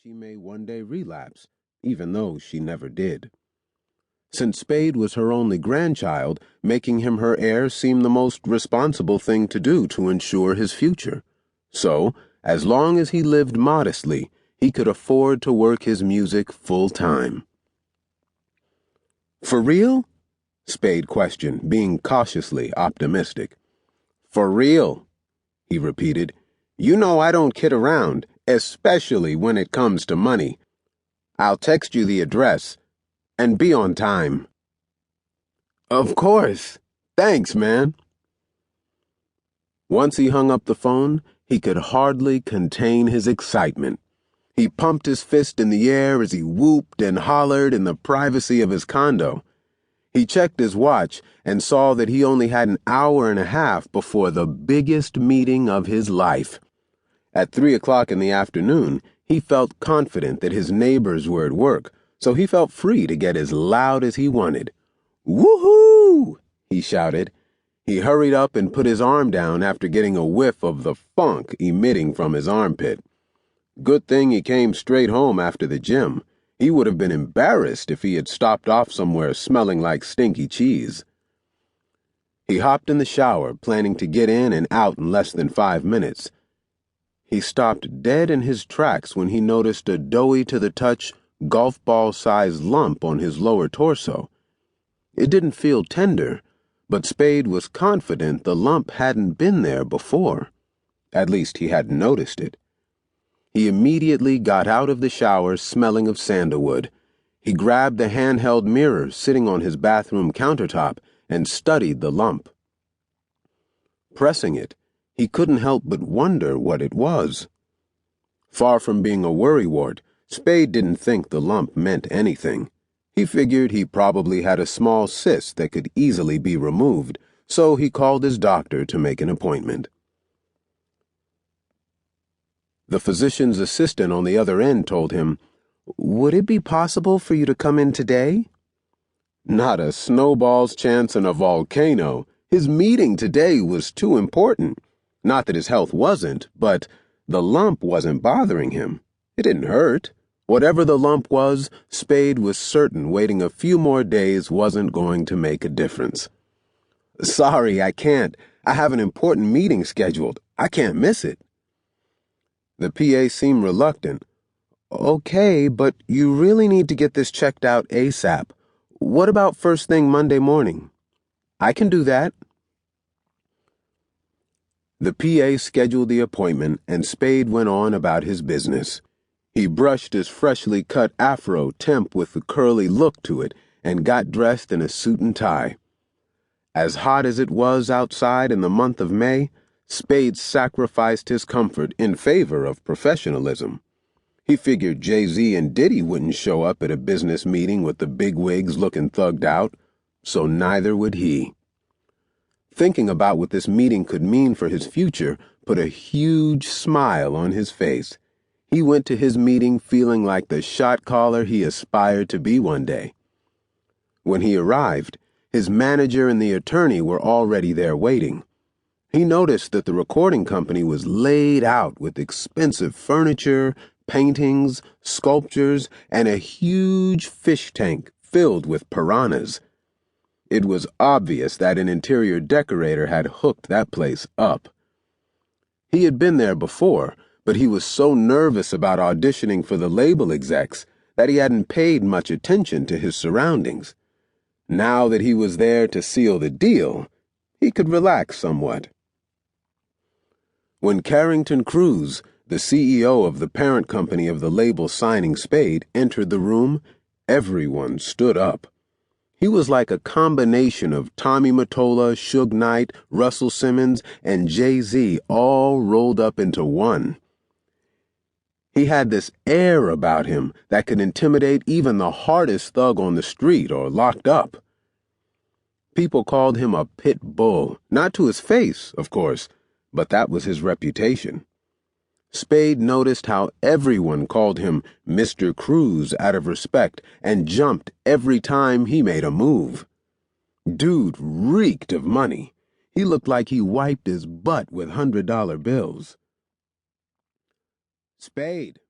she may one day relapse, even though she never did. Since Spade was her only grandchild, making him her heir seemed the most responsible thing to do to ensure his future. So, as long as he lived modestly, he could afford to work his music full-time. "For real?" Spade questioned, being cautiously optimistic. "For real," he repeated. "You know I don't kid around, especially when it comes to money. I'll text you the address, and be on time." "Of course. Thanks, man." Once he hung up the phone, he could hardly contain his excitement. He pumped his fist in the air as he whooped and hollered in the privacy of his condo. He checked his watch and saw that he only had an hour and a half before the biggest meeting of his life. At 3 o'clock in the afternoon, he felt confident that his neighbors were at work, so he felt free to get as loud as he wanted. "Woohoo!" he shouted. He hurried up and put his arm down after getting a whiff of the funk emitting from his armpit. Good thing he came straight home after the gym. He would have been embarrassed if he had stopped off somewhere smelling like stinky cheese. He hopped in the shower, planning to get in and out in less than 5 minutes. He stopped dead in his tracks when he noticed a doughy-to-the-touch, golf ball-sized lump on his lower torso. It didn't feel tender, but Spade was confident the lump hadn't been there before. At least he hadn't noticed it. He immediately got out of the shower smelling of sandalwood. He grabbed the handheld mirror sitting on his bathroom countertop and studied the lump. Pressing it, he couldn't help but wonder what it was. Far from being a worrywart, Spade didn't think the lump meant anything. He figured he probably had a small cyst that could easily be removed, so he called his doctor to make an appointment. The physician's assistant on the other end told him, "Would it be possible for you to come in today?" Not a snowball's chance in a volcano. His meeting today was too important. Not that his health wasn't, but the lump wasn't bothering him. It didn't hurt. Whatever the lump was, Spade was certain waiting a few more days wasn't going to make a difference. "Sorry, I can't. I have an important meeting scheduled. I can't miss it." The PA seemed reluctant. "Okay, but you really need to get this checked out ASAP. What about first thing Monday morning?" "I can do that." The PA scheduled the appointment, and Spade went on about his business. He brushed his freshly cut afro temp with a curly look to it and got dressed in a suit and tie. As hot as it was outside in the month of May, Spade sacrificed his comfort in favor of professionalism. He figured Jay-Z and Diddy wouldn't show up at a business meeting with the bigwigs looking thugged out, so neither would he. Thinking about what this meeting could mean for his future put a huge smile on his face. He went to his meeting feeling like the shot caller he aspired to be one day. When he arrived, his manager and the attorney were already there waiting. He noticed that the recording company was laid out with expensive furniture, paintings, sculptures, and a huge fish tank filled with piranhas. It was obvious that an interior decorator had hooked that place up. He had been there before, but he was so nervous about auditioning for the label execs that he hadn't paid much attention to his surroundings. Now that he was there to seal the deal, he could relax somewhat. When Kerryngton Kruse, the CEO of the parent company of the label signing Spade, entered the room, everyone stood up. He was like a combination of Tommy Mottola, Suge Knight, Russell Simmons, and Jay-Z all rolled up into one. He had this air about him that could intimidate even the hardest thug on the street or locked up. People called him a pit bull, not to his face, of course, but that was his reputation. Spade noticed how everyone called him Mr. Kruse out of respect and jumped every time he made a move. Dude reeked of money. He looked like he wiped his butt with $100 bills. "Spade,"